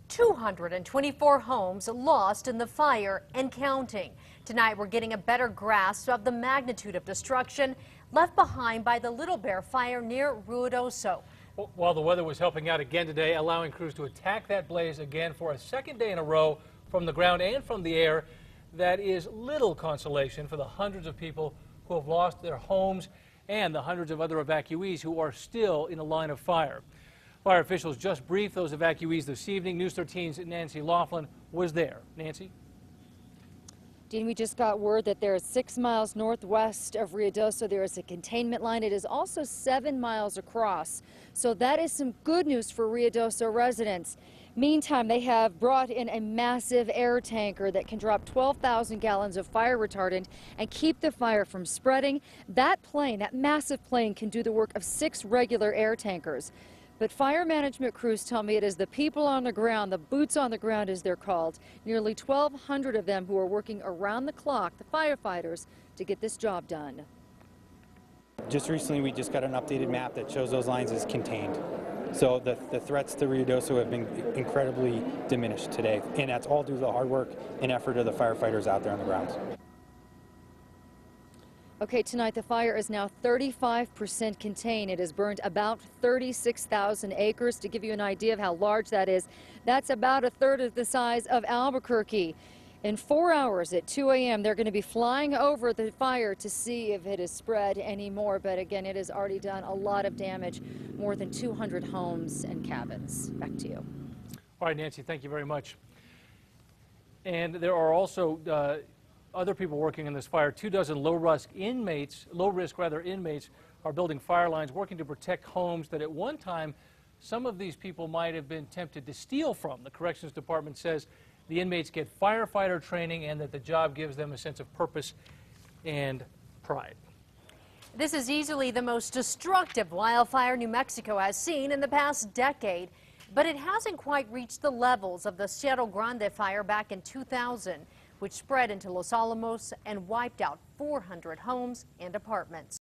224 homes lost in the fire and counting. Tonight we're getting a better grasp of the magnitude of destruction left behind by the Little Bear fire near Ruidoso. While the weather was helping out again today, allowing crews to attack that blaze again for a second day in a row from the ground and from the air, that is little consolation for the hundreds of people who have lost their homes and the hundreds of other evacuees who are still in the line of fire. Fire officials just briefed those evacuees this evening. News 13's Nancy Laughlin was there. Nancy? Dean, we just got word that there is 6 miles northwest of Ruidoso. There is a containment line. It is also 7 miles across. So that is some good news for Ruidoso residents. Meantime, they have brought in a massive air tanker that can drop 12,000 gallons of fire retardant and keep the fire from spreading. That plane, that massive plane, can do the work of 6 regular air tankers. But fire management crews tell me it is the people on the ground, the boots on the ground as they're called, nearly 1,200 of them who are working around the clock, the firefighters, to get this job done. Just recently we just got an updated map that shows those lines as contained. So the threats to Ruidoso have been incredibly diminished today, and that's all due to the hard work and effort of the firefighters out there on the ground. Okay, tonight the fire is now 35% contained. It has burned about 36,000 acres. To give you an idea of how large that is, that's about a third of the size of Albuquerque. In 4 hours at 2 a.m., they're going to be flying over the fire to see if it has spread anymore. But again, it has already done a lot of damage, more than 200 homes and cabins. Back to you. All right, Nancy, thank you very much. And there are also other people working in this fire. 24 low-risk inmates are building fire lines, working to protect homes that at one time some of these people might have been tempted to steal from. The Corrections Department says the inmates get firefighter training and that the job gives them a sense of purpose and pride. This is easily the most destructive wildfire New Mexico has seen in the past decade, but it hasn't quite reached the levels of the Cerro Grande fire back in 2000, which spread into Los Alamos and wiped out 400 homes and apartments.